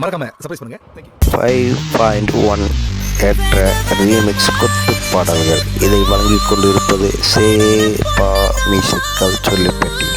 மறக்காம சர்ப்ரைஸ் பண்ணுங்க. 5.1 ஏற்ற ரீமிக்ஸ் கொத்து பாடல்கள். இதை வழங்கிக் கொண்டிருப்பது சேபா மியூசிக்கல் சொல்லிப்பட்டி.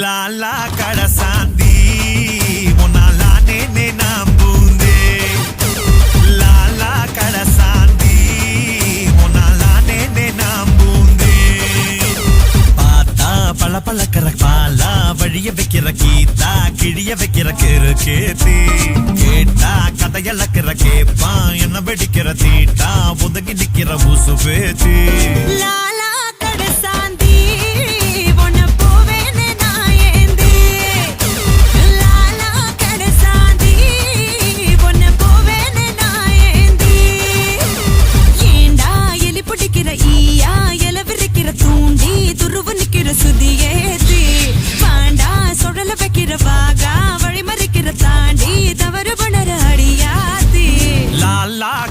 லாலா கடசாந்தி முன்னாலா நேனே நம்புந்தே. லாலா கடசாந்தி முன்னாலா நேனே நம்புந்தே. பார்த்தா பல பழக்கிற பாலா வழிய வைக்கிற கீதா கிழிய வைக்கிற கேத்தி. கேட்டா கதையளக்கிற கேப்பா என்ன வெடிக்கிற தீட்டா ஒதுங்கி நிக்கிற ஊசு பேச்சு. லாலா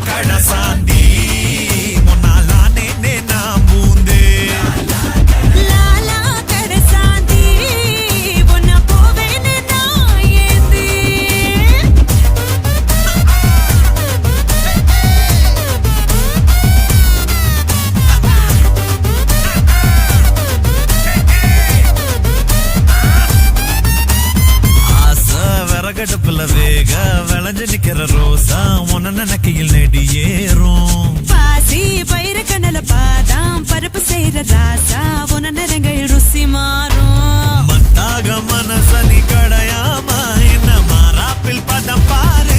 கடசாந்தி முன்னாலா நேனே நம்புந்தே. லாலா கடசாந்தி உன்னை போவேன்னு நான் ஏந்தி. ஆசை விறகடுப்புல வேக விளைஞ்சு நிக்கிற ரோசா உன்ன நினைக்கையில் நெடியேறும். பாசி பயிறு கண்ணல பாதாம் பருப்பு செய்யற ராசா உன நிறங்கள் ருசி மாறும். மத்தாக மனசனி கடையாம என்ன மாறாப்பில் பதம் பாரு.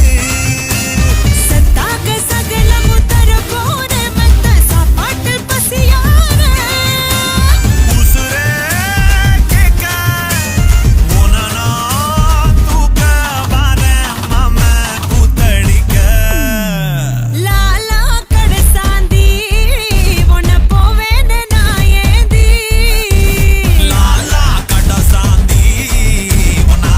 சத்தாக சகல முத்தர போன மத்த சாப்பாட்டில் பசியார. உசுரே கேட்க உனனா தூக்க வரேன் மாம கூத்தடிக்க. லாலா கடசாந்தி உன்னை போவேன்னு நான் ஏந்தி. லாலா கடசாந்தி உன்னை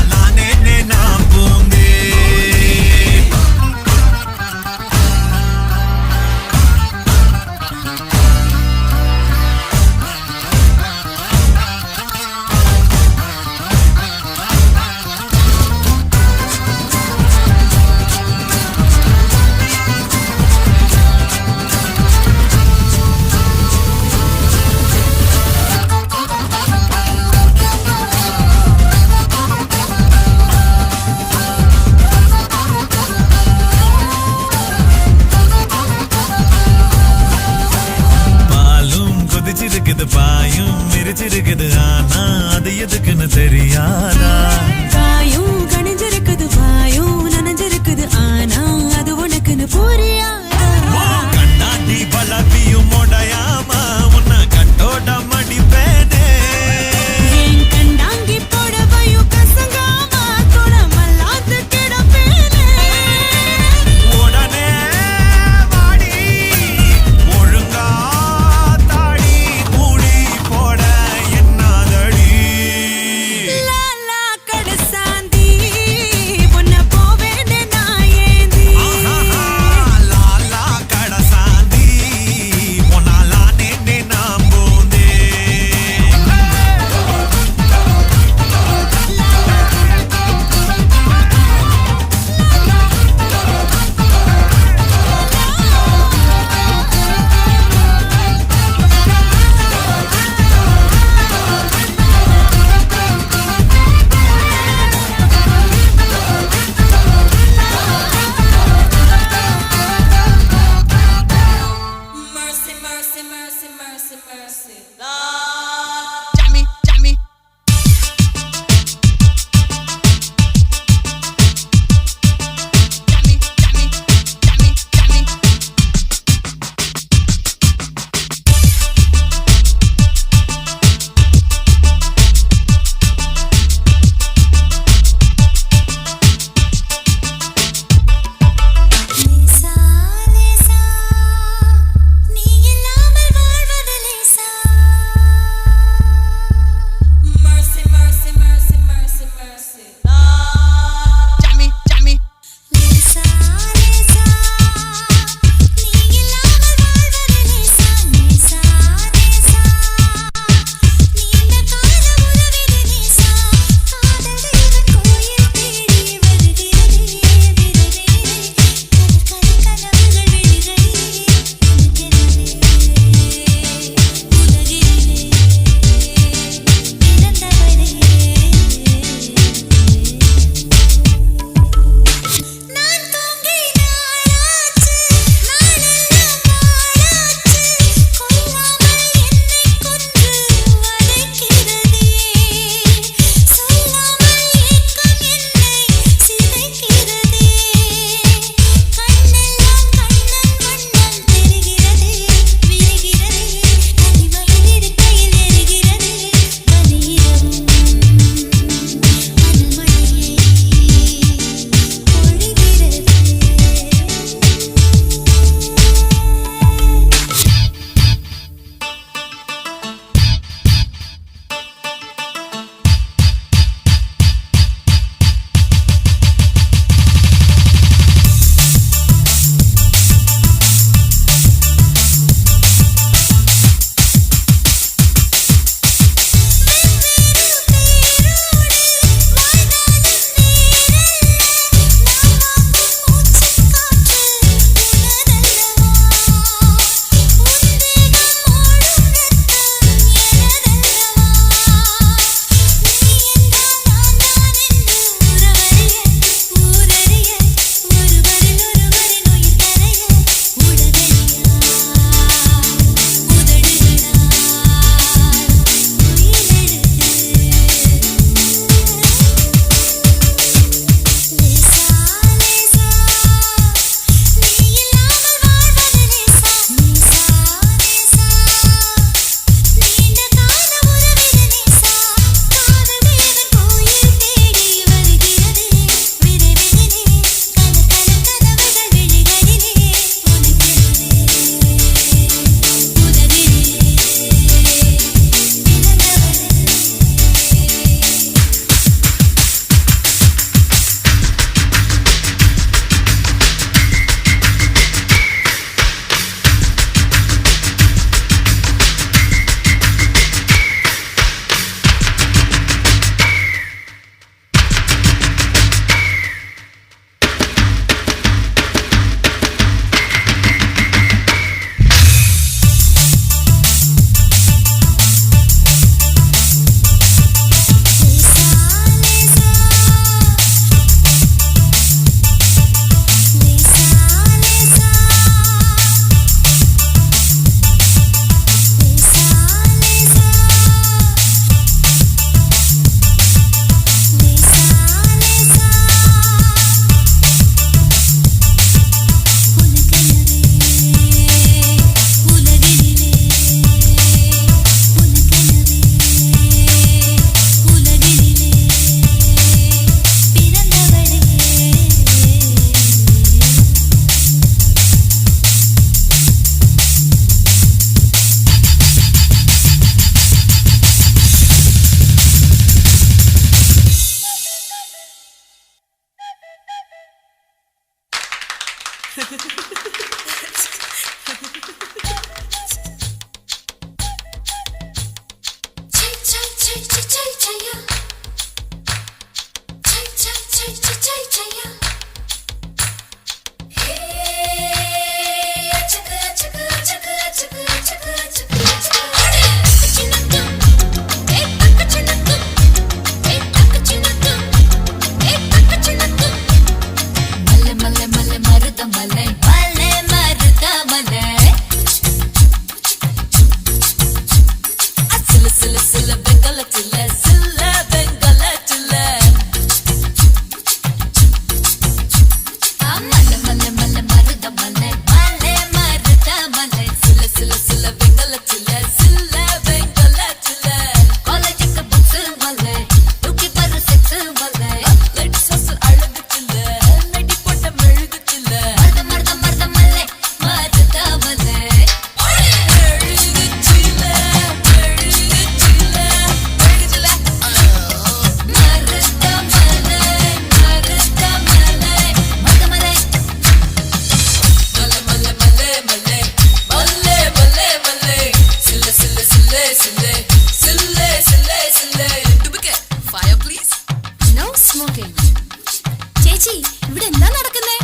ചേച്ചി ഇവിടെ എന്താ നടക്കുന്നേ?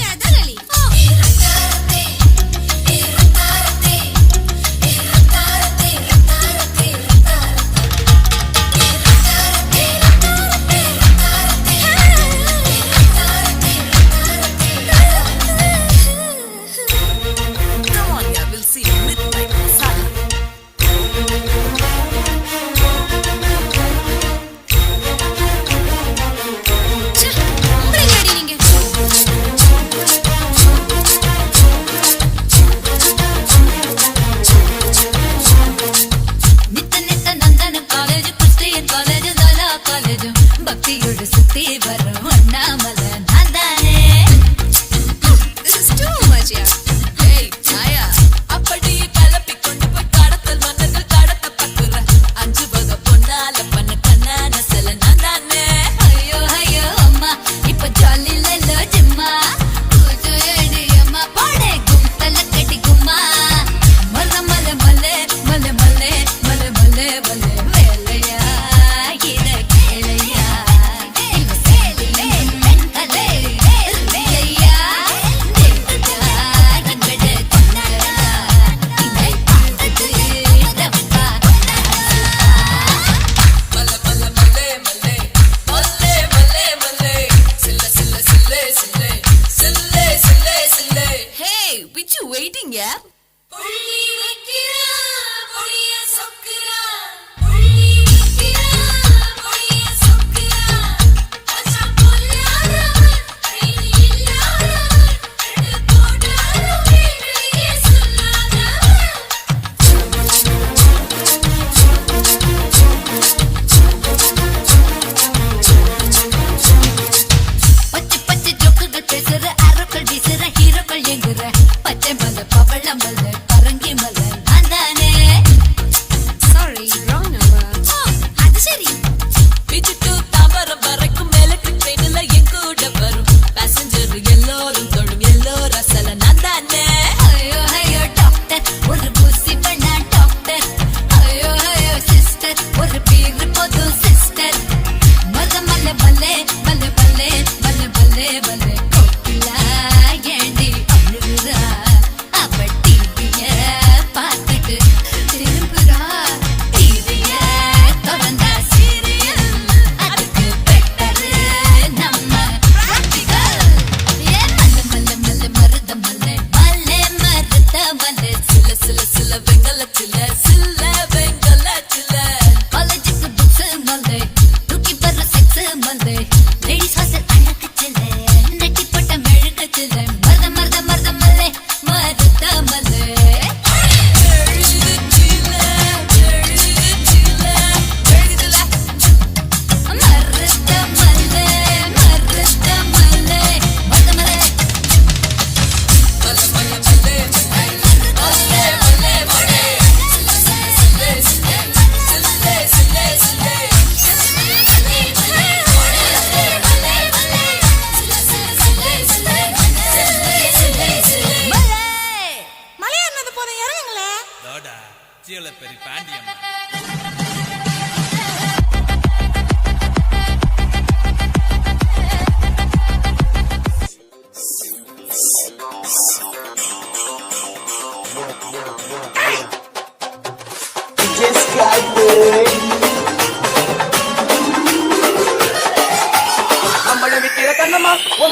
Kathakali. Come on, yeah, we'll see midnight masala. ச்சே, உங்களை கேடி நீங்க.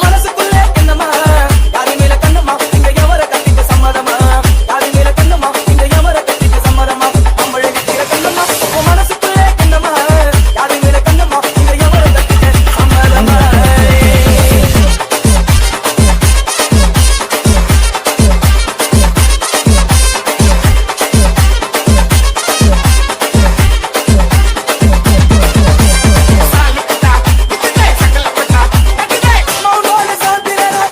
மனசுக்குள்ளே என்னமா யாரு மேல கண்ணுமா இங்க எவர கட்டிக்க சம்மதமா யாரு மேல கண்ணுமா இங்க எவர கட்டிக்க சம்மதமா நம்மளே நிக்கிற கண்ணுமா உன் மனசுக்குள்ளே என்னமா யாரு மேல கண்ணுமா இங்க எவர கட்டிக்க சம்மதமா மௌனோட சாத்திரேனா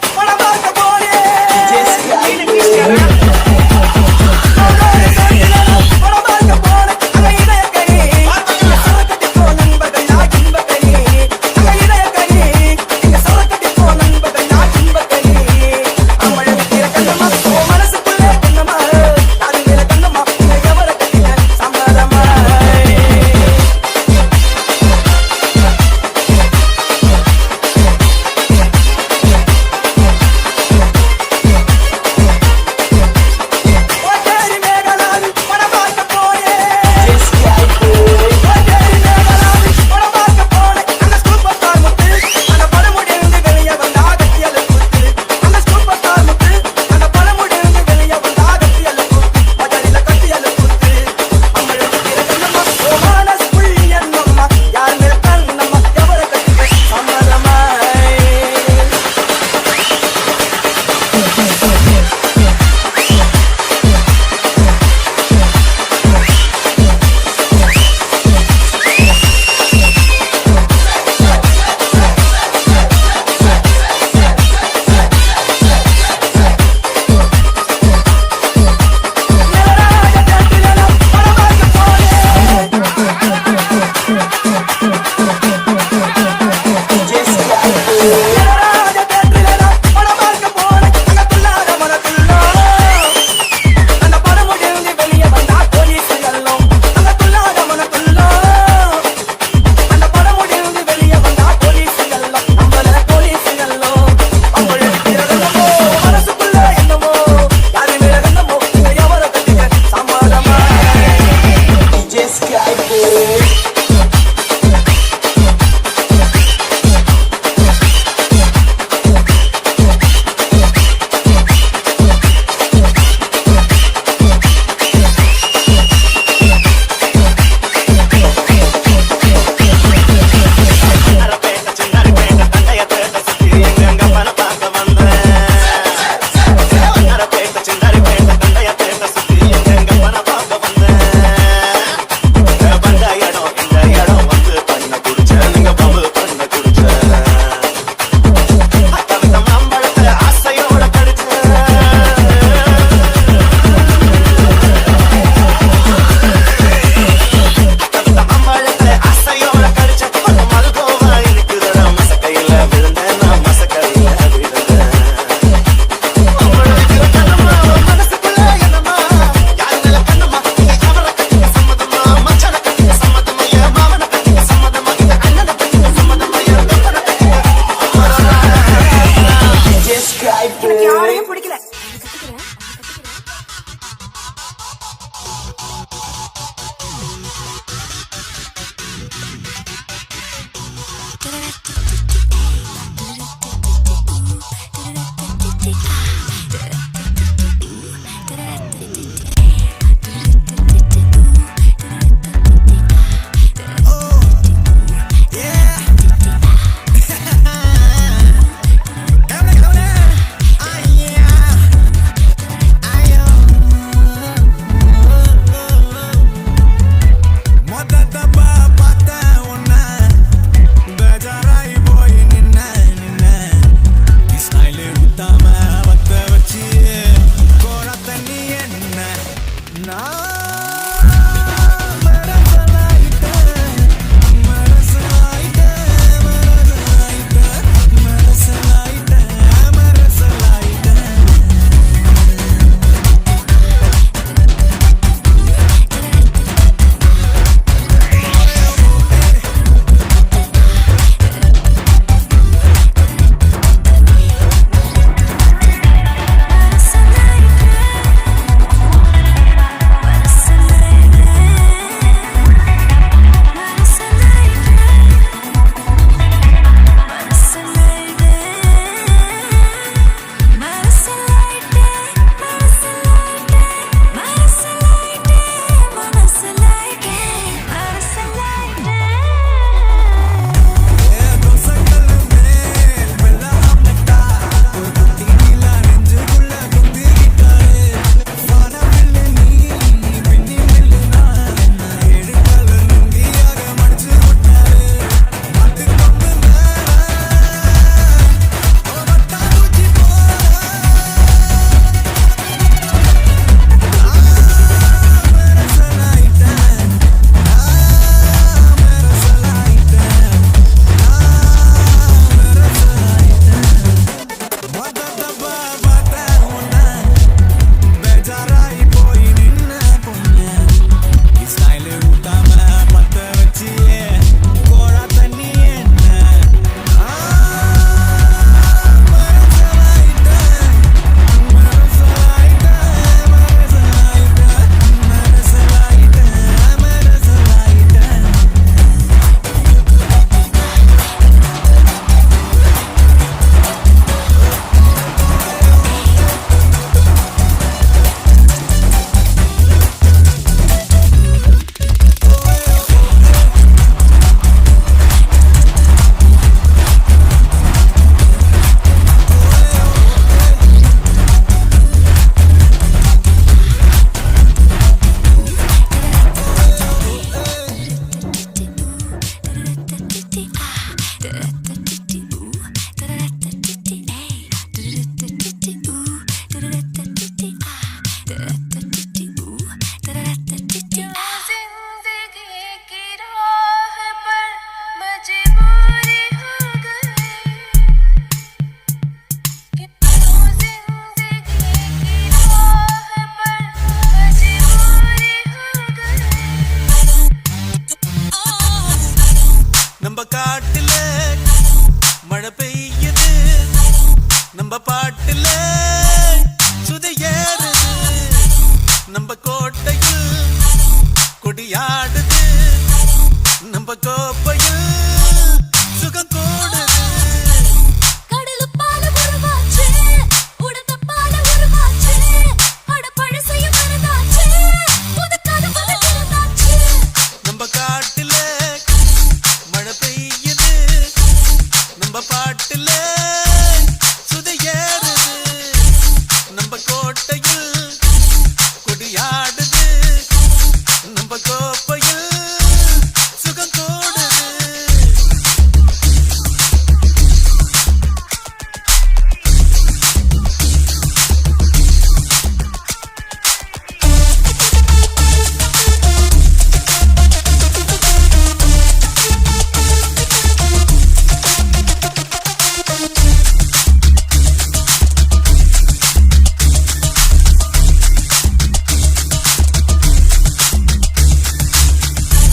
நம்ம பாட்டுல சுதையேறுது நம்ம கோட்டையில் கொடியாடுது நம்ம கோப்பையில் சுகம் கூடுது கடலுப்பால உருவாச்சு உடம்பப்பால உருவாச்சு அட பழசையும் மறந்தாச்சு புது கதை பிறந்தாச்சு நம்ம காட்டுல மழை பெய்யுது நம்ம பாட்டுல சுதையேறுது நம்ம கோட்டையில் கொடியாடுது நம்ம கோப்பையில் சுகம் கூடுது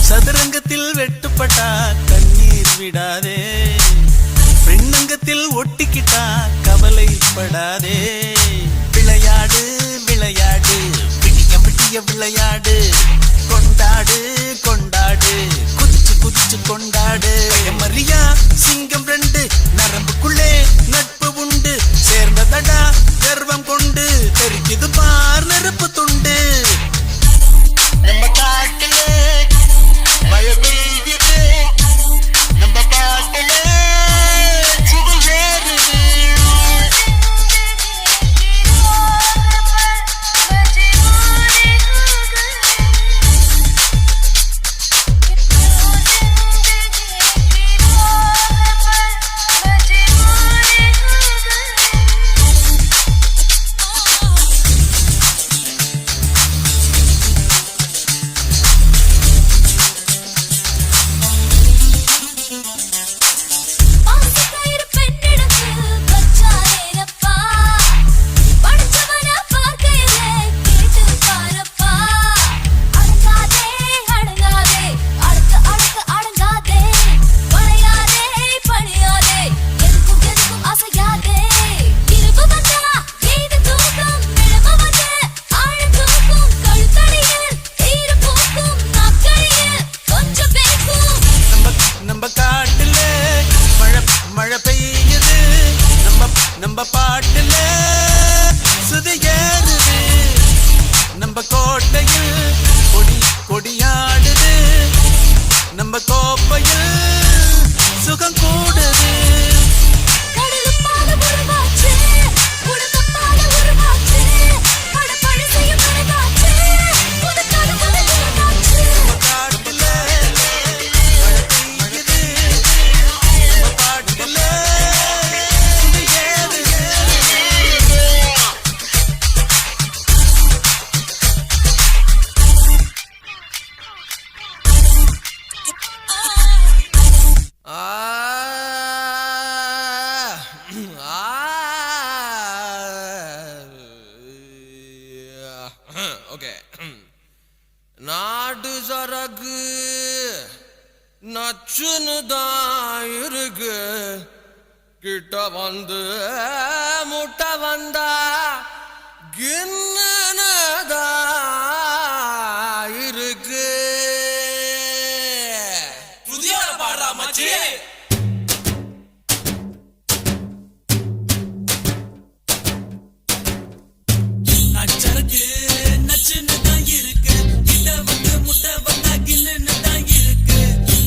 சதுரங்கத்தில் வெட்டுப்பட்டா கண்ணீர் விடாதே பெண்ணங்கத்தில் ஒட்டிக்கிட்டா கவலைப்படாதே விளையாடு விளையாடு விடிய விடிய விளையாடு கொண்டாடு கொண்டாடு குதிச்சு குதிச்சு கொண்டாடு மரியா சிங்கம் ரெண்டு நரம்புக்குள்ளே நட்பு உண்டு சேர்ந்ததடா கர்வம் கொண்டு தெரிக்குது பார் நெருப்பு துண்டு நம்ம காட்டிலே மழை பெய்யுது நம்ம பாட்டுல சுதையேறுது பாசக்கயிறு பெண்ணிடத்து வச்சாரேனப்பா படிச்சவன பார்க்கையில கேட்டு பாரப்பா அடங்காதே அடங்காதே அடுத்து அடுத்து அடங்காதே பழையாதே பழையாதே எதுக்கும் அசையாதே இருப்பு வந்தா ஏது தூக்கம் நிலம வந்து ஆழ தூக்கும் கழுத்தடியில் ஈர பூக்கும் நாக்கடியில் கொஞ்சம் பேக்கும் நம்ம காட்டுல மழை பெய்யுது நம்ம பாட்டுல சுதையேறுது நம்ம கோட்டையில் கொடியாடுது நம்ம கோப்பையில் சுகம் கூடுது கடலுப்பால உருவாச்சு உடம்பப்பால உருவாச்சு அட பழசையும் மறந்தாச்சு புது கதை பிறந்தாச்சு காட்டுல மழை பெய்யுது நம்ம பாட்டுல சுதையேறுது ஓகே நாடு சரகு நச்சுன்னு தான் இருக்கு கிட்ட வந்து முட்டை வந்தா கின்னு தான் இருக்கு புதிய பாடுறா மச்சி நச்சருக்கு நச்சுன்னு தான் இருக்கு கிட்ட வந்து முட்டை வந்தா கின்னு தான் இருக்கு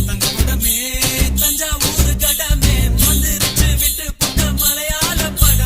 தங்க உடமே தஞ்சாவூர் கடமே வந்துருச்சு விட்டு புட்ட மலையாள பட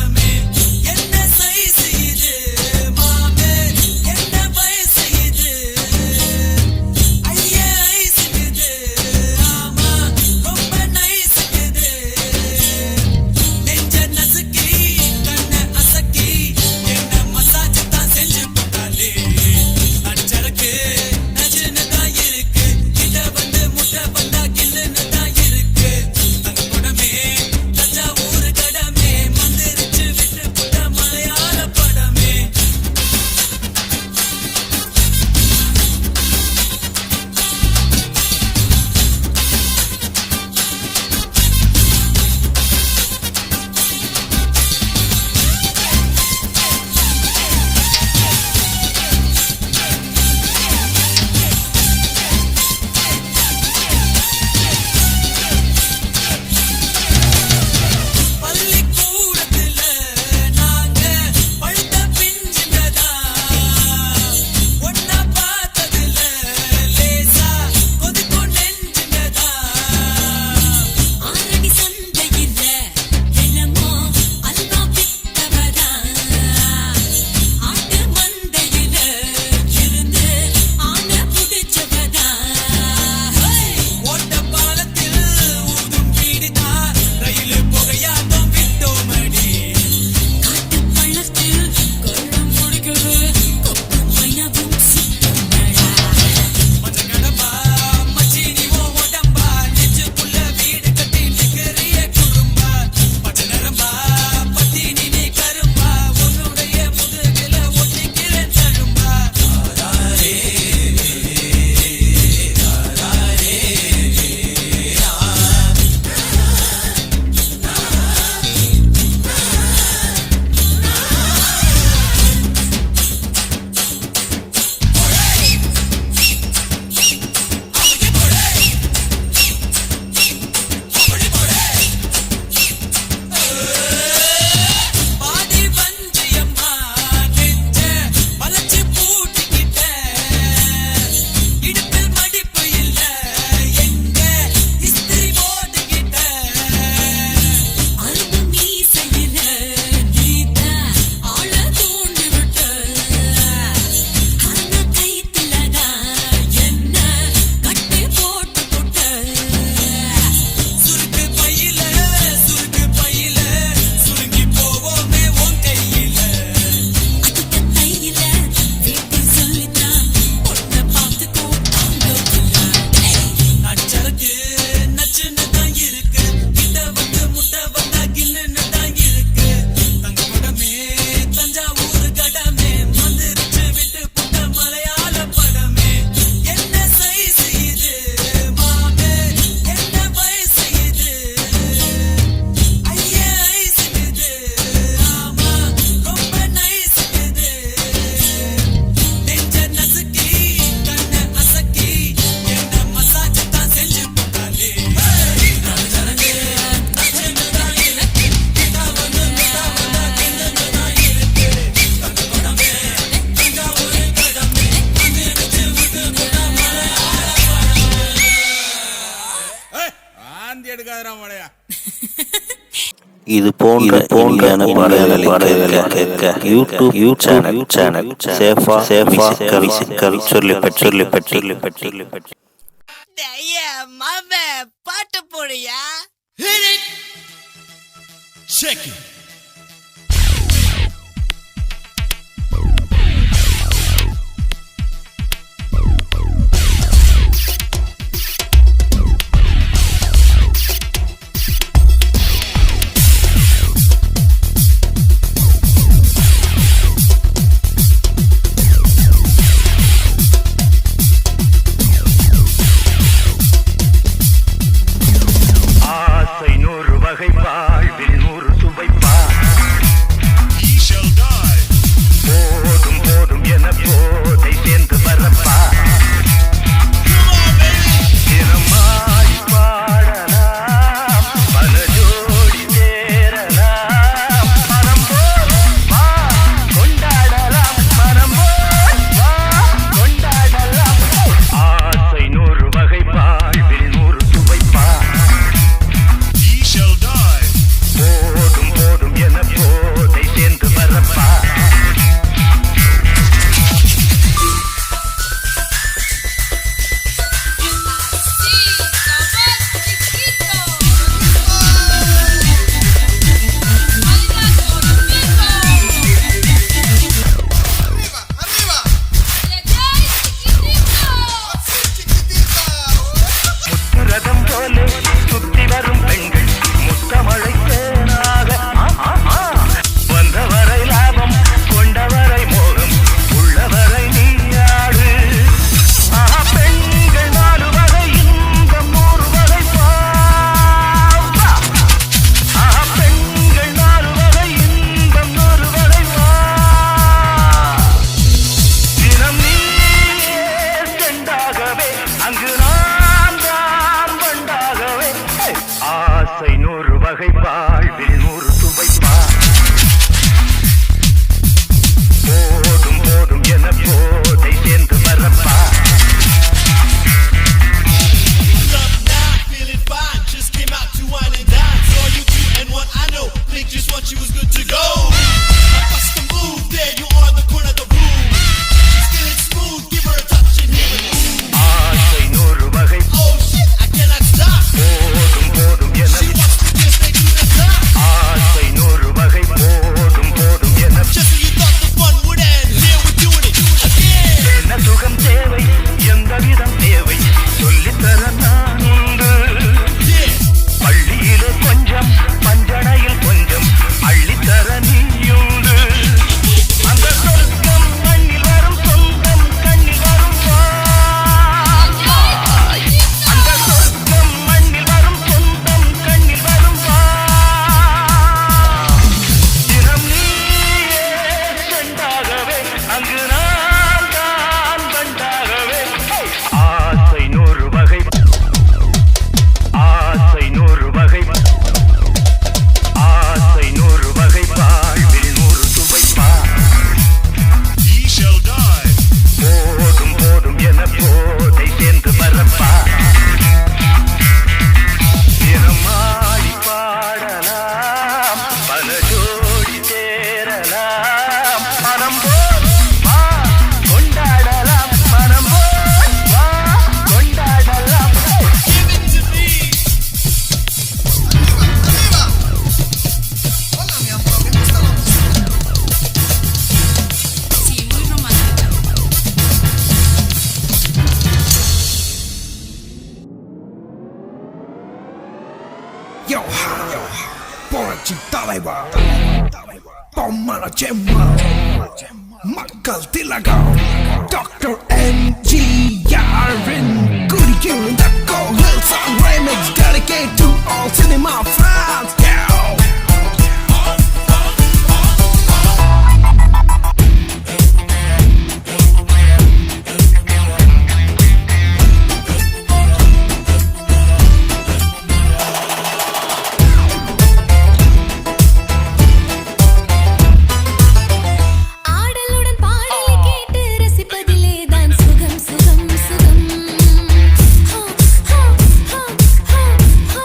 இது போன்ற பாடல்களை கேட்க யூடியூப் சேனல் சேஃபா மியூசிக்கல் சொல்லிப்பட்டி மாம பாட்டு போடுயா. Check it. ஆசை நூறு வகை வாழ்வில் நூறு சுவைப்பா. He shall die. போதும் போதும் என போதை சேர்ந்து வரப்பா. Come on, baby. தினமாய் பாடலாம், பல ஜோடி சேரலாம். மனம் போல் வா கொண்டாடலாம், மனம் போல் வா கொண்டாடலாம். ஆசை நூறு வகை வாழ்வில் நூறு சுவைப்பா. He shall die. போதும் போதும் என போதை சேர்ந்து வரப்பா. Arriba. ரதம் போலே சுத்தி வரும் பெண்கள் முத்தமழை தேனாக வந்தவரை லாபம் கொண்டவரை மோகம் உள்ளவரை நீயாடு. பெண்கள் நாலு வகை இன்பம் நூறு வகை பாவா. பெண்கள் நாலு வகை இன்பம் நூறு வகை வா. தினம் நீயே செண்டாகவே அங்கு நான் தான் வண்டாகவே. ஆசை நூறு வகை வாழ்வில் நூறு சுவைப்பா. போதும் போதும் என போதை சேர்ந்து வரப்பா. Up now, feeling fine. Just came out to wine and dine. Saw you cute and what I know. Think just what you was good to go. I bust the move there. You on the corner of the room. She's feeling smooth. Give her a touch and hear it. Ooh. ஆசை நூறு வகை Oh shit, I cannot stop. போதும் போதும் என. She wants to dance, they do the top. ஆசை நூறு வகை போதும் போதும் என. Just when you thought the fun would end, here we're doing it again. என்ன சுகம் தேவை எந்த விதம் தேவை சொல்லித்தர நான் உண்டு. Yeah. பள்ளியிலே கொஞ்சம் பஞ்சனையில் கொஞ்சம் அள்ளித்தர நீயுண்டு. அந்த சொர்க்கம் மண்ணில் வரும் சொந்தம் கண்ணில் வரும் வாய். அந்த சொர்க்கம் மண்ணில் வரும் சொந்தம் கண்ணில் வரும் வாய். தினம் நீயே செண்டாகவே அங்கு நான் தான் வண்டாகவே. ஆசை நூறு வகை ஆசை நூறு வகை ஆசை நூறு வகை வாழ்வில் நூறு சுவைப்பா. He shall die. போதும் போதும் என போதை சேர்ந்து வரப்பா. தினமாடி பாடலாம், பல ஜோடி சேரலாம். மனம் போல் வா கொண்டாடலாம், மனம் போல் வா கொண்டாடலாம். Give it to me. Sí, muy romántica. புரட்சி தலைவர் பொம்மன செம்மா மக்கள் திலகம் டாக்டர் எம்ஜிஆரின் குடிக்கும் இந்த கோவில் song remix dedicate to all cinema fans. ஆடலுடன் பாடலை கேட்டு ரசிப்பதிலே தான் சுகம் சுகம் சுகம். ஹா, ஹா, ஹா, ஹா, ஹா.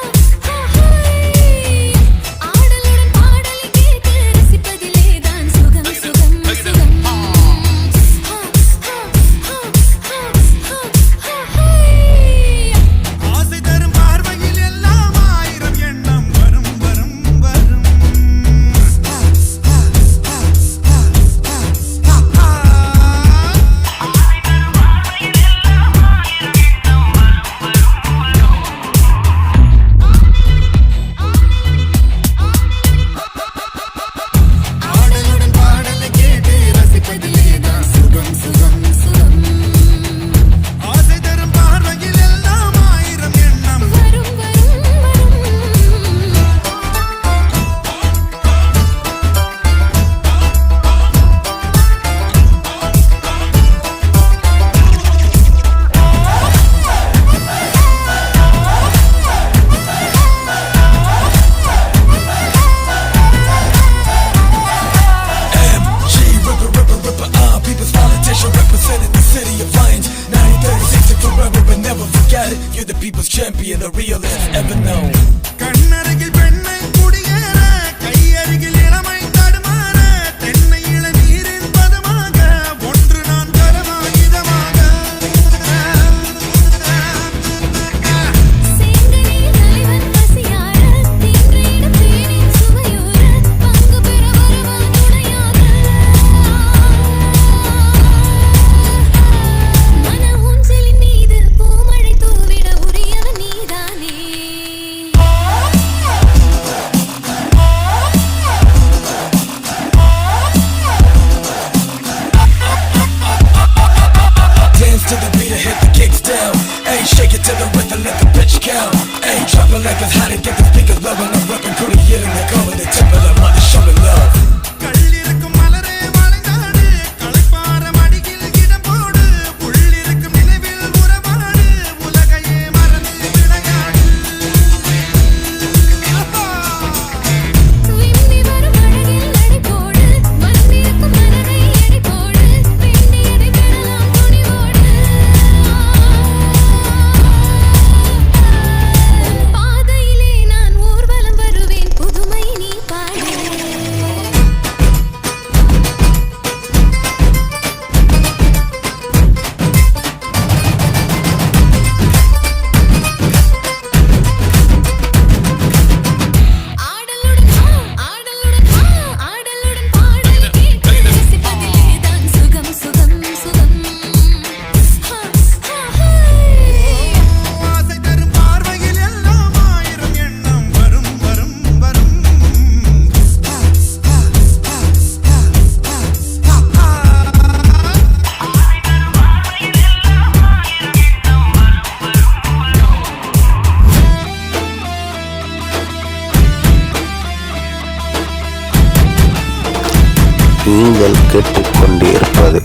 நீங்கள் கேட்டுக்கொண்டிருப்பது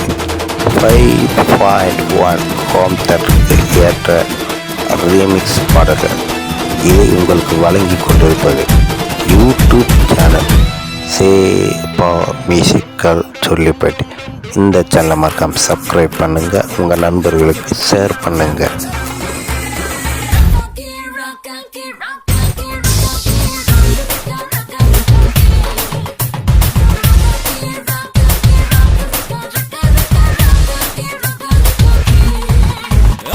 5.1 ஹோம் தேட்டருக்கு ஏற்ற ரீமிக்ஸ் பாடல்கள். இதை உங்களுக்கு வழங்கி கொண்டிருப்பது யூடியூப் சேனல் சேஃபா மியூசிக்கல் சொல்லிப்பட்டி. இந்த சேனலை மறக்காம சப்ஸ்கிரைப் பண்ணுங்கள், உங்கள் நண்பர்களுக்கு ஷேர் பண்ணுங்கள்.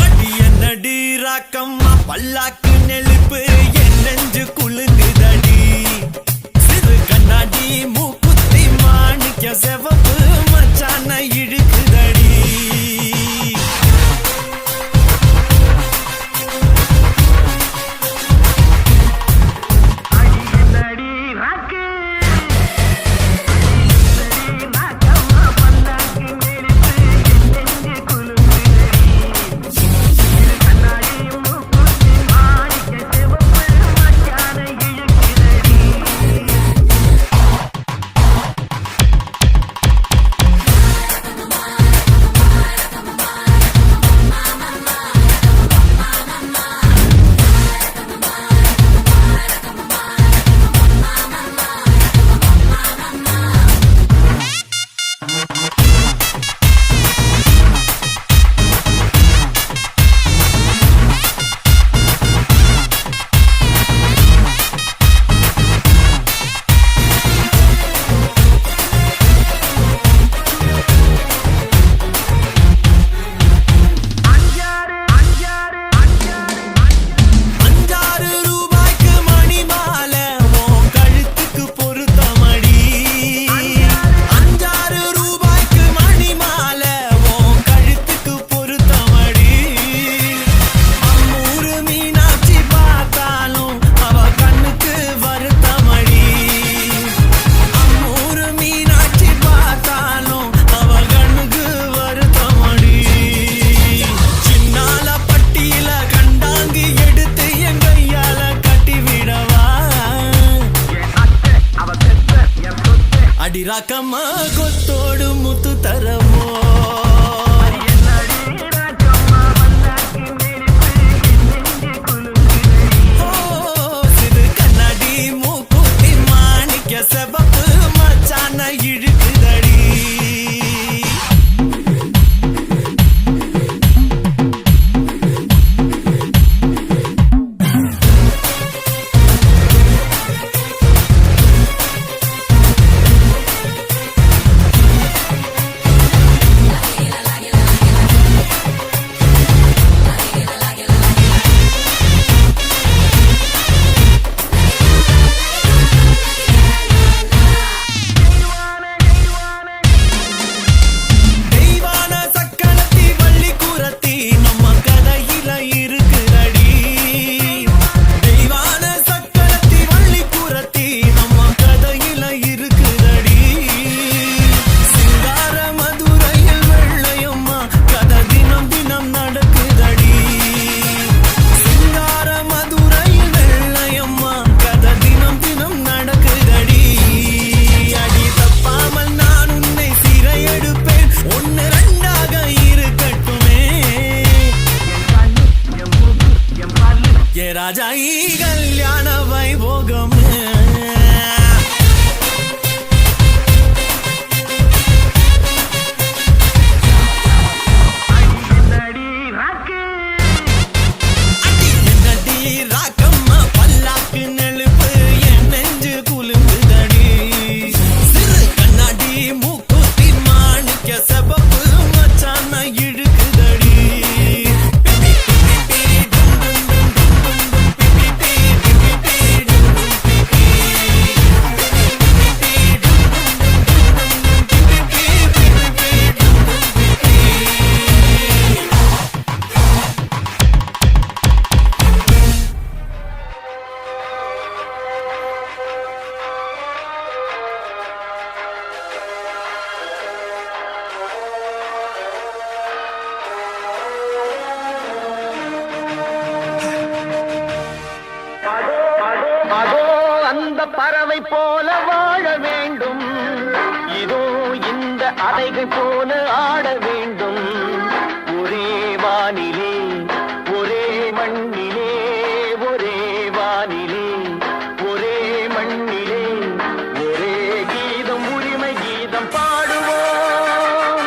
அடியனடி ராக்கம்மா பல்லாக்கு நெளிப்பு என் நெஞ்சு குலுங்குதடி. சிறு கண்ணாடி மூக்குத்தி மாணிக்க செவப்பு மச்சான இழுக்குதடி. அடிராக்கம்மா கொத்தோடு முத்து தரமோ. சிறு கண்ணாடி மூக்குத்தி மாணிக்க செவப்பு மச்சான இழுக்குதடி. ராஜா ஈ கல்யாண வைபோகம் ராக்கம்மா பல்லாக்கு நெழுப்பு என் நெஞ்சு குலுங்குதடி. சிறு கண்ணாடி மூக்குத்தி மாணிக்க செவப்பு மச்சான இழுக்குதடி. அதோ அந்த பறவை போல வாழ வேண்டும். இதோ அலைகள் போல ஆட வேண்டும் ஒரே வானிலே ஒரே மண்ணிலே ஒரே வானிலே ஒரே மண்ணிலே ஒரே கீதம் உரிமை கீதம் பாடுவோம்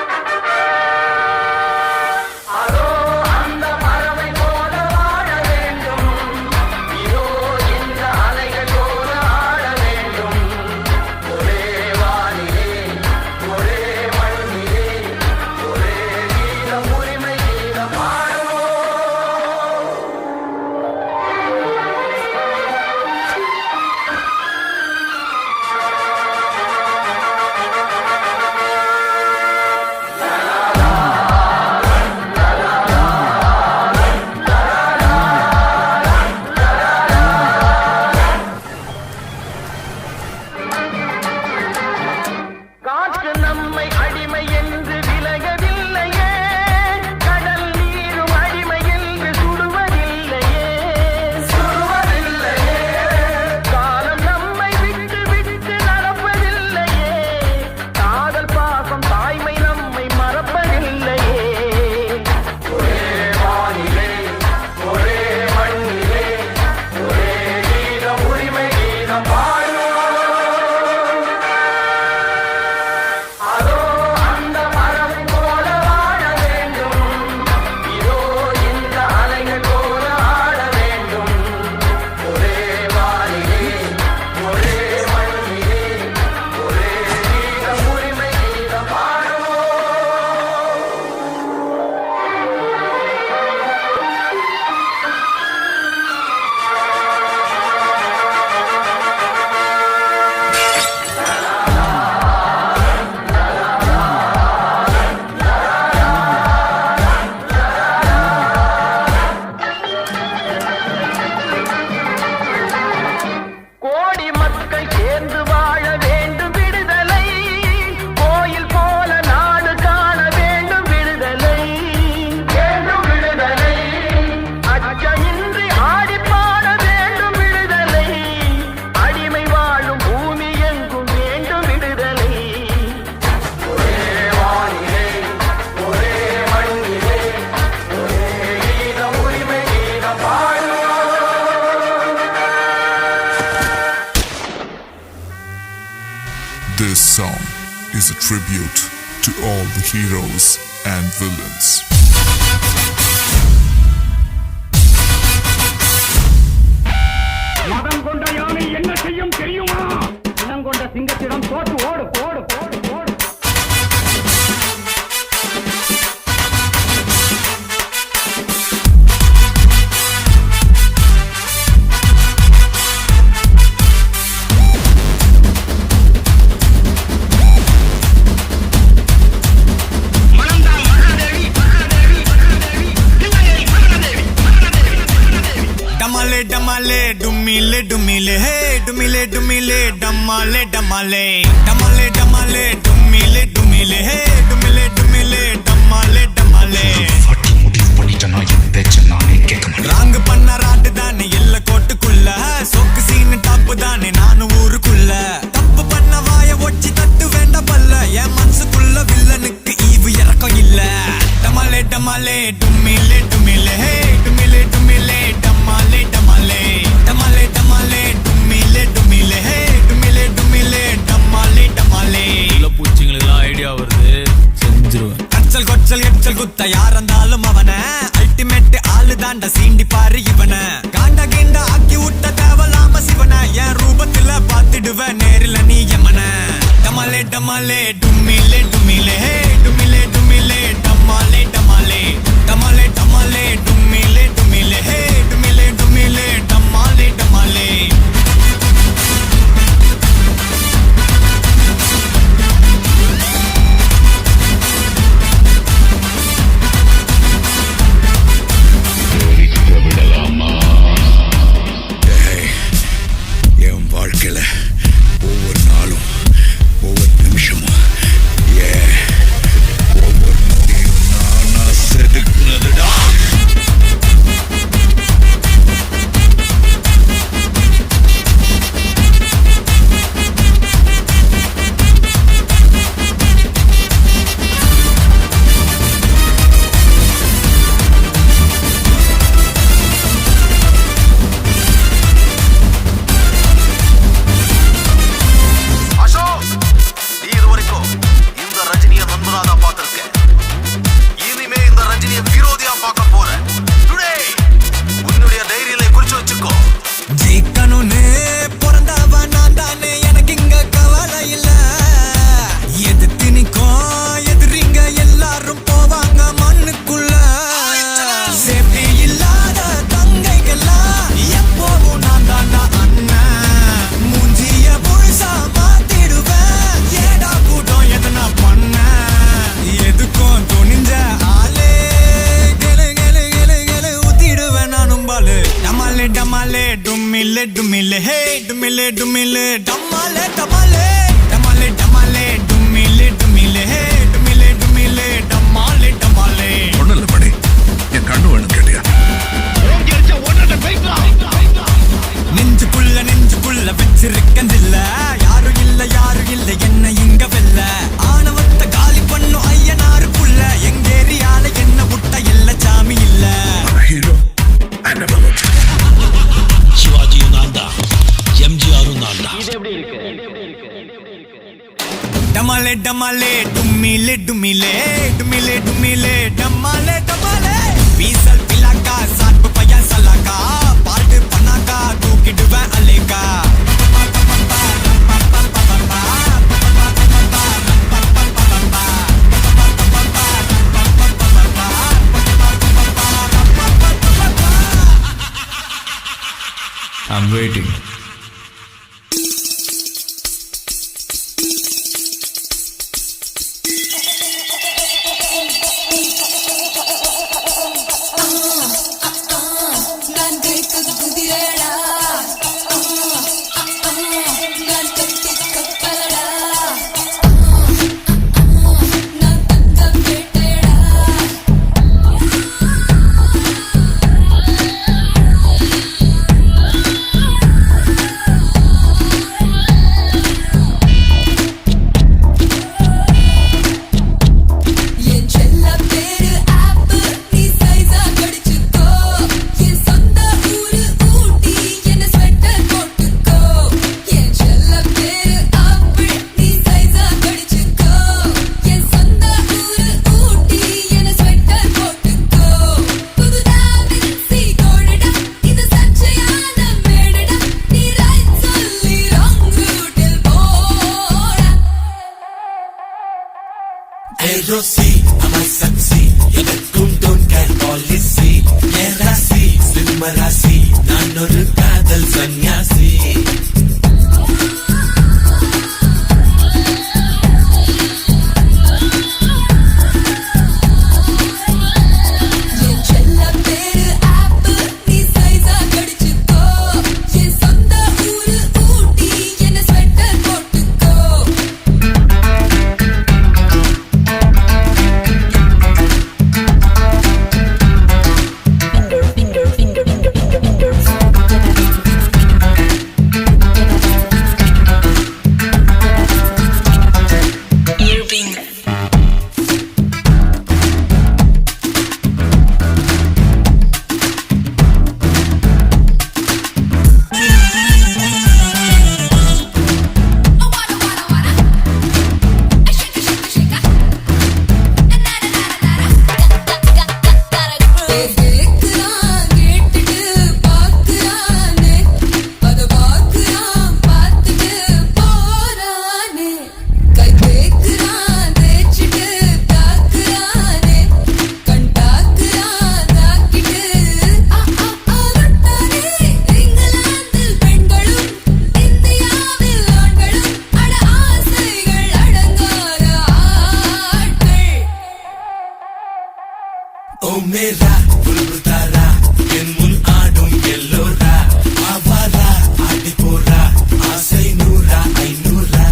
அதோ அந்த பறவை போல வாழ வேண்டும் இதோ இந்த அலைகள் போல ஆட வேண்டும் ஒரே வானிலே ஒரே மண்ணிலே ஒரே கீதம் உரிமை கீதம் பாடுவோம் காற்று நம்மை அடிமை என்று விலகவில்லையே கடல் நீரும் அடிமை என்று சுடுவதில்லையே காலம் நம்மை விட்டு விட்டு நடப்பதில்லையே காதல் பாசம் தாய்மை நம்மை மறப்பதில்லையே ஒரே வானிலே ஒரே மண்ணிலே ஒரே கீதம் உரிமை கீதம் பாடுவோம் அதோ அந்த மரம் போல வாழ வேண்டும் இதோ இந்த அலைகள் போல ஆட வேண்டும் ஒரே வானிலே ஒரே மண்ணிலே ஒரே கீதம் உரிமை கீதம் பாடுவோம் கோடி மக்கள் சேர்ந்து வாழ வேண்டும் விடுதலை கோயில் போல நாடு காண வேண்டும் விடுதலை வேண்டும் விடுதலை அச்சமின்றி ஆடி பாட வேண்டும் விடுதலை அடிமை வாழும் பூமி எங்கும் வேண்டும் விடுதலை ஒரே வானிலே ஒரே மண்ணிலே ஒரே கீதம் உரிமை கீதம் பாடுவோம் This song is a tribute to all the heroes and villains. மதம் கொண்ட யானை என்ன செய்யும் தெரியுமா இனம் கொண்ட சிங்கத்திடம் தோற்று ஓடு ஓடு ஓடு ஓடு डमाले डमाले डुमिले डुमिले हे डुमिले डुमिले डमाले डमाले डमाले डमाले डुमिले डुमिले हे डुमिले डुमिले डमाले डमाले ராங்கு பண்ண ராட்டு தானே எல்ல கோட்டுக்குள்ள சொக்கு சீனு டாப்பு தானே நானும் ஊருக்குள்ள தப்பு பண்ண வாய ஒச்சி தட்டு வேண்ட பல்ல என் மனசுக்குள்ள வில்லனுக்கு ஈவு இறக்கம் இல்ல டமாலே டமாலே டுமிலே டுமிலே ஹே டுமிலே டுமிலே டமாலே டமாலே டமாலே டமாலே டுமிலே டுமிலே ஹே டுமிலே டுமிலே டமாலே டமாலே பூச்சிங்களுக்குலாம் ஐடியா வருது செஞ்சிருவேன் கச்சல் கொச்சல் எச்சல் குத்த யார் இருந்தாலும் அவன அல்டிமேட் ஆளு தாண்ட சீண்டி பாரு இவன காண்ட கீண்ட ஆக்கி விட்ட தேவலாம சிவன என் ரூபத்துல பாத்துடுவ நேரில நீ எமன டமாலே டமாலே டுமிலே டுமிலே ஹே டுமிலே டுமிலே டமாலே டமாலே டமாலே டமாலே டுமிலே டுமிலே ஹே டுமிலே டுமிலே டமாலே டமாலே என் வாழ்க்கையில ஒவ்வொரு நாளும் ஒவ்வொரு நிமிஷமும் ஒவ்வொரு நொடியும் நானா செதுக்குனதுடா டமாலே டமாலே டும்மிலே டும்மிலே டும்மிலே டும்மிலே டமாலே டமாலே வீசல் பிலாக்கா சாட்டு பையன் சல்லாக்கா பாட்டு பண்ணாக்கா தூக்கிடுவேன் அலேக்கா I'm waiting. நான் கேட்கது புதிரடா நான் கட்டி கப்பலடா நான் தங்கம் கேட்டேடா என் செல்ல பேரு ஆப்பிள் நீ சைஸா கடிச்சுக்கோ என் சொந்த ஊரு ஊட்டி என்ன ஸ்வெட்டர் போட்டுக்கோ என் செல்ல பேரு ஆப்பிள் நீ சைஸா கடிச்சுக்கோ என் சொந்த ஊரு ஊட்டி என்ன ஸ்வெட்டர் போட்டுக்கோ புதுதா மிக்ஸி கோடடா இது சச்சையான மேடடா நீ ரைட் சொல்லி ராங் ரூட்டில் போடா Hey Rosie, I'm a sexy. எனக்கும் don't care policy. ஏன் ராசி, சிம்ம ராசி. நான் ஒரு காதல் சன்னியாசி. என் செல்ல பேரு ஆப்பிள் நீ சைஸா கடிச்சுக்கோ என் சொந்த ஊரு ஊட்டி என்ன ஸ்வெட்டர் போட்டுக்கோ கேக்குறான் கேட்டுட்டு பாக்குறானே அத பாக்குறான் பார்த்துட்டு போறானே கை கேக்குறான் தேய்ச்சிட்டு தாக்குறானே கண் தாக்குறான் தாக்கிட்டு ஆட்டானே இங்கிலாந்தில் பெண்களும் இந்தியாவில் ஆண்களும் அட ஆசைகள் அடங்காத ஆட்கள் ஓ மேரா புல்புல் தாரா என் முன் ஆடும் எல்லோரா ஆவாரா ஆடி போறா ஆசை நூறா ஐநூறா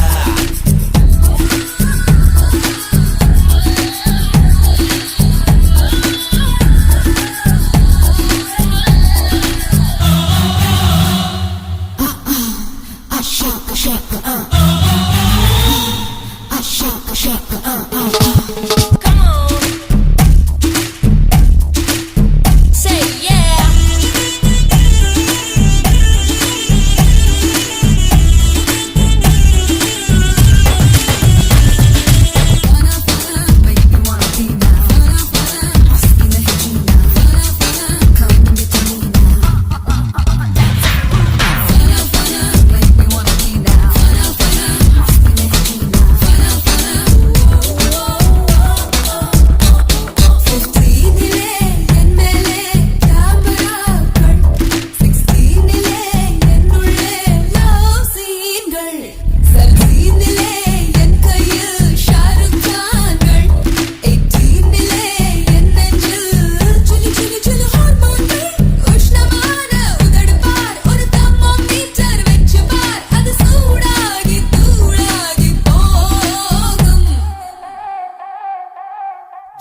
Come on. Say yeah.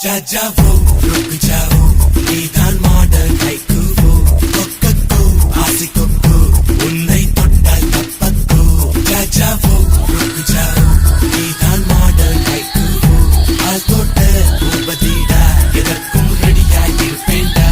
जा जाओ रुक जाओ நீதான் மாடல் கைக்குவோ கொக்கோ ஆசிக்கோ உன்னை தொட்டால் தப்பக்கோ जा जाओ रुक जाओ நீதான் மாடல் கைக்குவோ ஆல் தொட்ட பூபதிடா எதற்கும் ரெடியாய் இருப்பேன்டா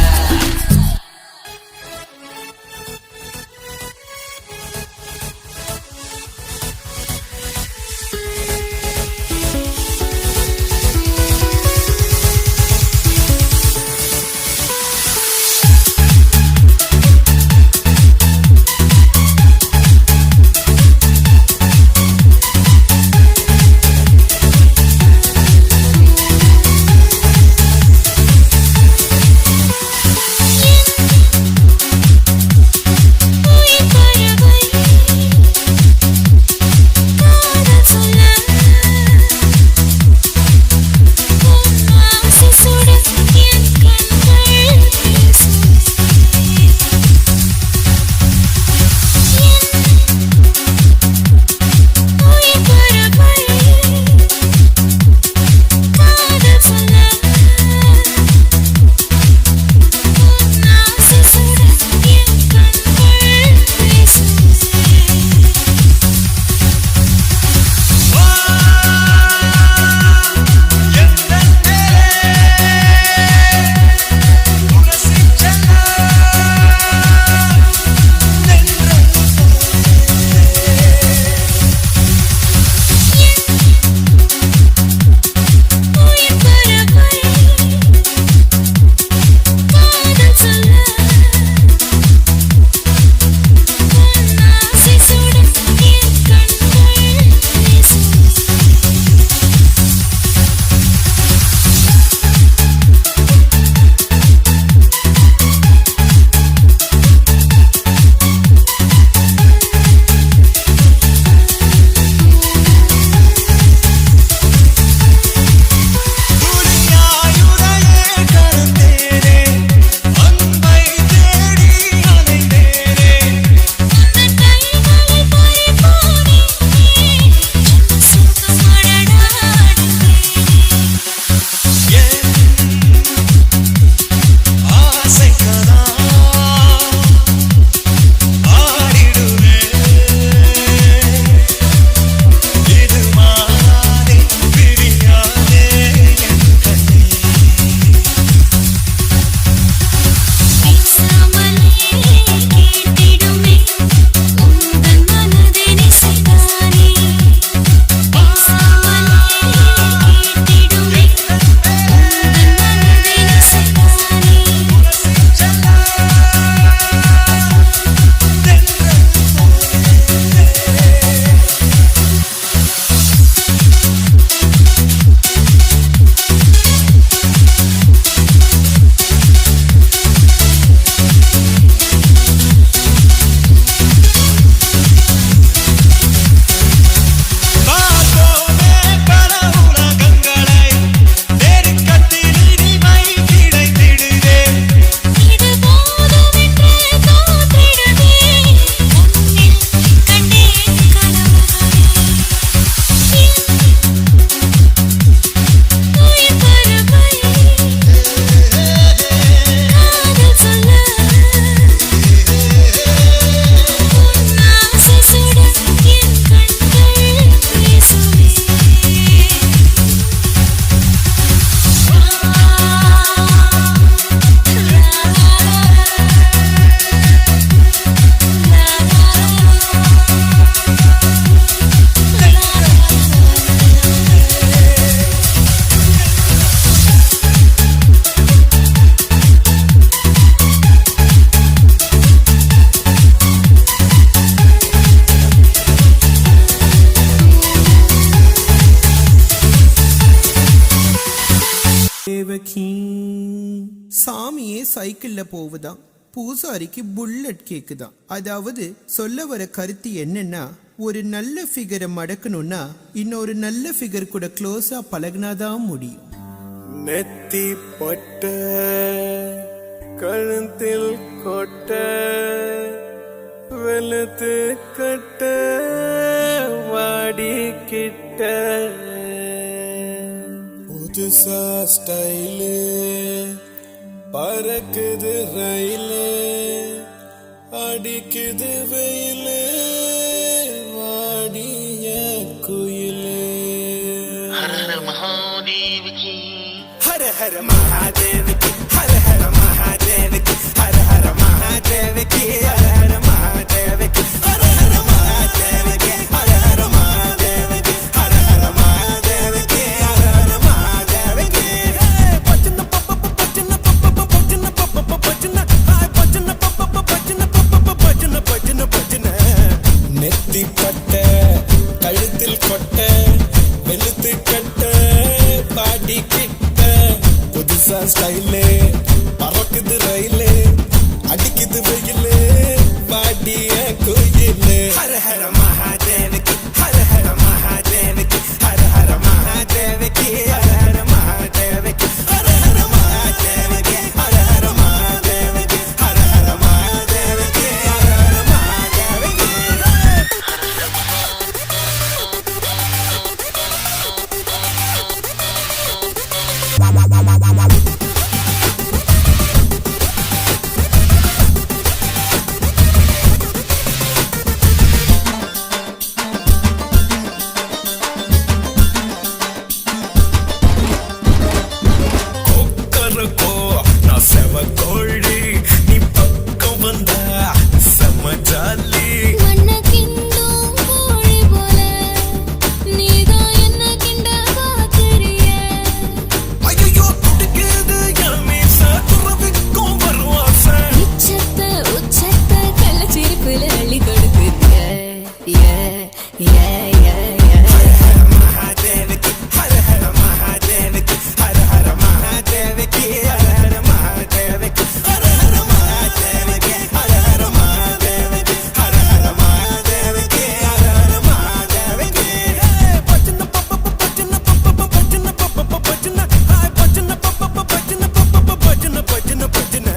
சாமியே சைக்கிள்ல போகுதான், பூசாரிக்கு புல்லட் கேக்குதான். அதாவது சொல்ல வர கருத்து என்னன்னா, ஒரு நல்ல ஃபிகரை மடக்கணும்னா இன்னொரு நல்ல ஃபிகர் கூட க்ளோஸா பழகினாதான் முடியும். நெத்தி பொட்ட கழுத்தில் கொட்ட வெளுத்து கட்ட வாடி கிட்ட புதுசா ஸ்டைலு பறக்குது ரயிலு அடிக்குது வெயிலு வாடிய குயிலு. ஹர ஹர மகாதேவிக்கு ஹர ஹர மகாதேவிக்கு ஹர ஹர மகாதேவிக்கு ஹர ஹர மகாதேவிக்கு ஹர ஹர மகாதேவிக்கு ஹர ஹர மகாதேவிக்கு ஹர ஹர மகாதேவிக்கு ஹர ஹர மகாதேவிக்கு ஹர ஹர மகாதேவிக்கு. பச்சன பப்ப பச்சன பப்ப பச்சன பப்ப பச்சன ஹாய் பச்சன பப்ப பச்சன பப்ப பச்சன பச்சன பச்சன. நெத்தி பட்ட கழுத்தில் கொட்ட வெளுத்து கட்ட பாடி கிட்ட புதுசா ஸ்டைலு பறக்குது ரயிலு அடிக்குது வெயிலு பாடிய கோயிலு. ஹர ஹர மகாதேவிக்கு ஹர ஹர மகாதேவிக்கு ஹர ஹர மகாதேவிக்கு ஹர ஹர மகாதேவிக்கு ஹர ஹர மகாதேவிக்கு ஹர ஹர மகாதேவிக்கு ஹர ஹர மகாதேவிக்கு ஹர ஹர மகாதேவிக்கு. கொக்கரக்கோ நான் செவ கோழி, நீ பக்கம் வந்தா செம ஜாலி. மண்ண கிண்டும் கோழி போல நீதான் என்ன கிண்ட பாக்குறிய. ஐயோ துடிக்குது என் மீச துறவிக்கும் வருவாச. உச்சத்த உச்சத்த கள்ளச்சிரிப்புல அள்ளி கொடுக்குறிய. மகாதேவிக்கு ஹர ஹர மகாதேவிக்கு ஹர ஹர மகாதேவிக்கு ஹர ஹர மகாதேவிக்கு ஹர ஹர மகாதேவிக்கு ஹர ஹர மகாதேவிக்கு ஹர ஹர மகாதேவிக்கு ஹர ஹர மகாதேவிக்கு. பச்சன பப்ப பச்சன பப்ப பச்சன பப்ப பச்சன ஹாய் பச்சன பப்ப பச்சன பப்ப பச்சன பச்சன பச்சன.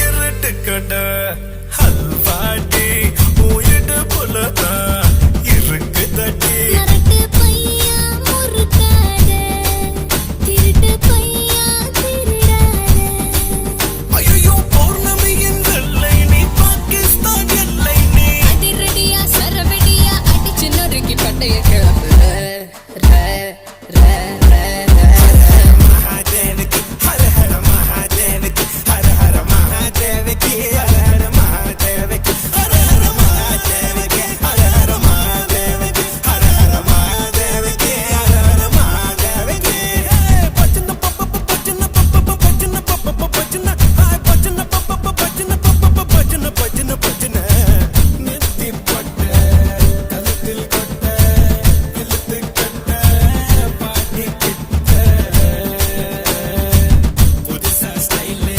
இருட்டுக்கட ஹல்வாடி உயிடு புலதா இருக்கு தட்டி. மரட்டு பையா முறுக்காத திருட்டு பையா திருடாத. ஐயோ பௌர்ணமியின் வெள்ளை நீ பாகிஸ்தான் எல்லை நீ. அதிரடியா சரவெடியா அடிச்சு நொறுக்கி பட்டைய கிளப்புற. மகாதேவிக்கு ஹர ஹர மகாதேவிக்கு ஹர ஹர மகாதேவிக்கு ஹர ஹர மகாதேவிக்கு ஹர ஹர மகாதேவிக்கு ஹர ஹர மகாதேவிக்கு ஹர ஹர மகாதேவிக்கு ஹர ஹர மகாதேவிக்கு. பச்சன பப்ப பச்சன பப்ப பச்சன பப்ப பச்சன ஹாய் பச்சன பப்ப பச்சன பப்ப பச்சன பச்சன பச்சன. நெத்தி பட்ட கழுத்தில் கொட்ட வெளுத்து கட்ட பாடி கிட்ட புதுசா ஸ்டைலு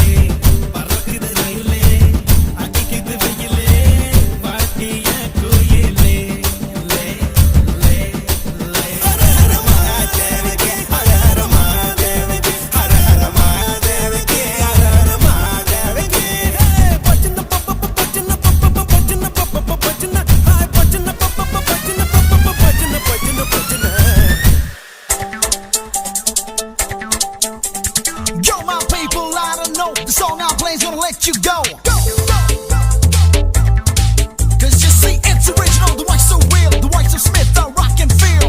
பறக்குது ரயிலு அடிக்குது வெயிலு பாட்டிய கோயிலு. ஹர ஹர மகாதேவிக்கு ஹர ஹர மகாதேவிக்கு ஹர ஹர மகாதேவிக்கு ஹர ஹர மகாதேவிக்கு. பச்சன பப்ப பச்சன பப்ப பச்சன பப்ப பச்சன ஹாய் பச்சன பப்ப பச்சன பப்ப பச்சன பச்சன பச்சன. Yo, my people, I don't know. The song I play is gonna let you go. Cause you see, it's original. The white's so real. The white's of Smith, the rock and feel.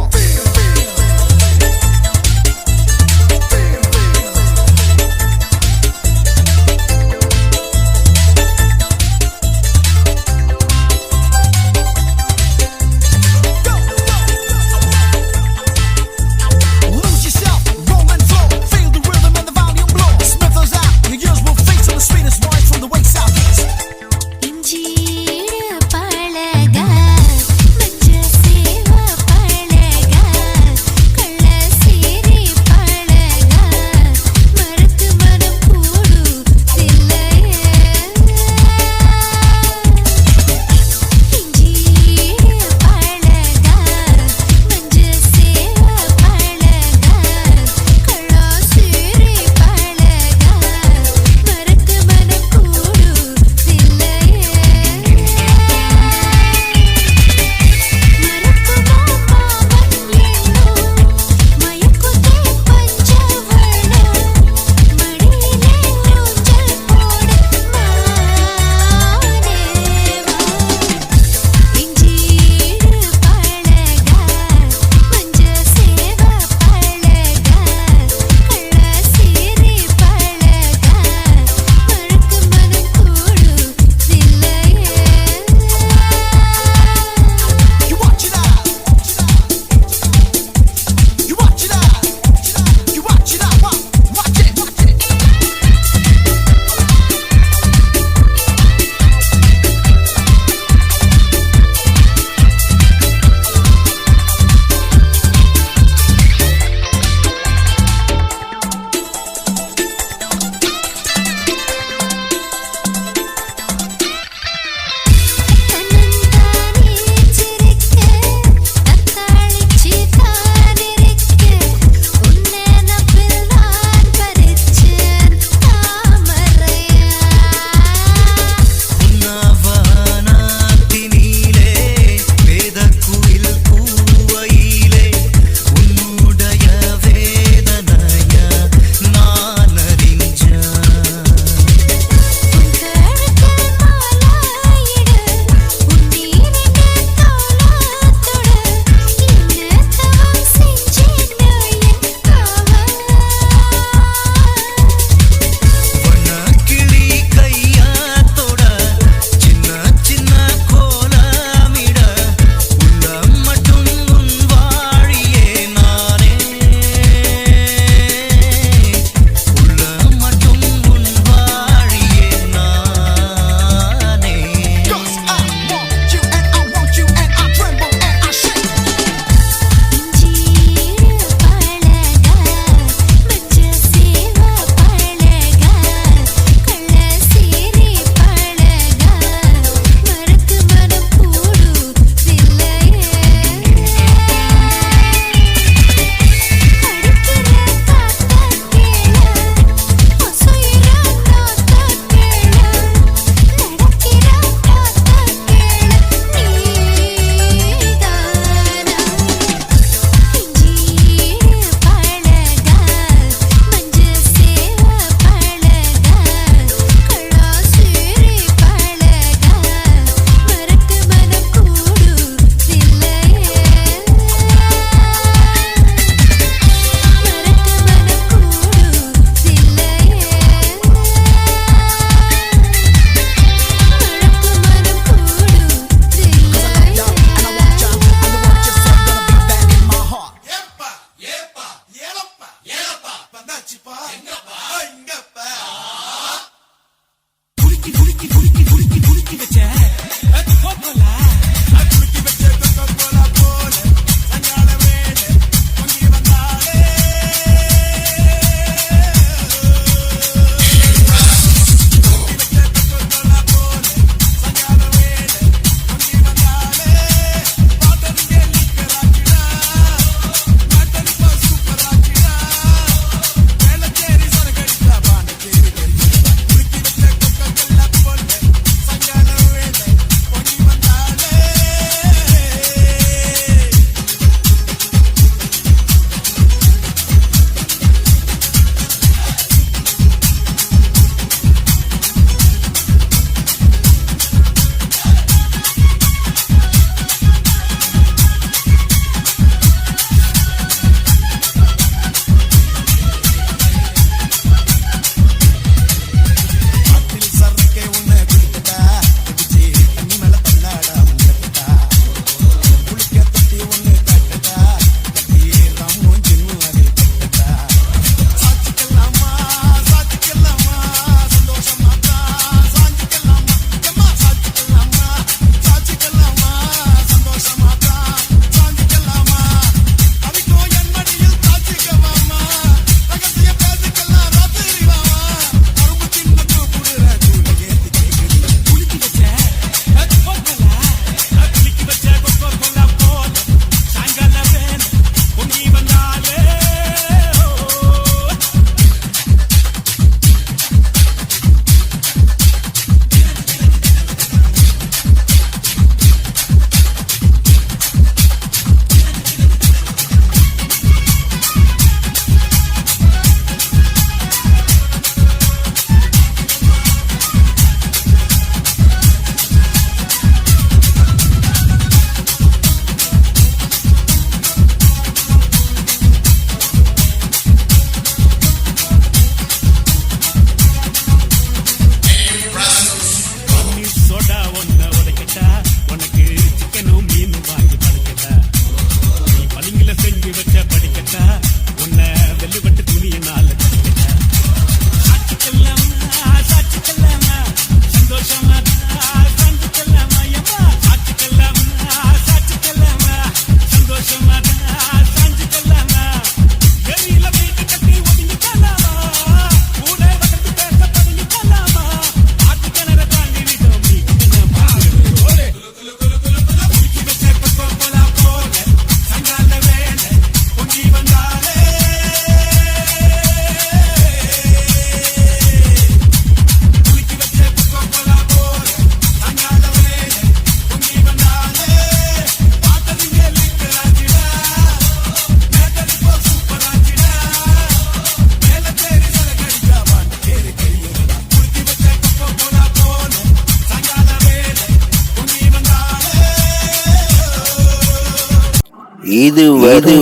இதுவரை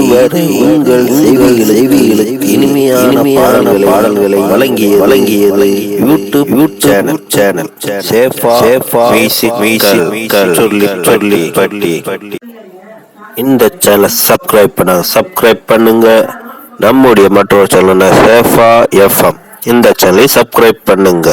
உங்கள் செவிகளுக்கு இனிமையான பாடல்களை வழங்கியது YouTube channel சேஃபா music சொல்லி பட்டி. இந்த சேனல் சப்ஸ்கிரைப் பண்ணுங்க. நம்முடைய மற்றொரு சேனல் சேஃபா எஃப்எம், இந்த சேனலை சப்ஸ்கிரைப் பண்ணுங்க.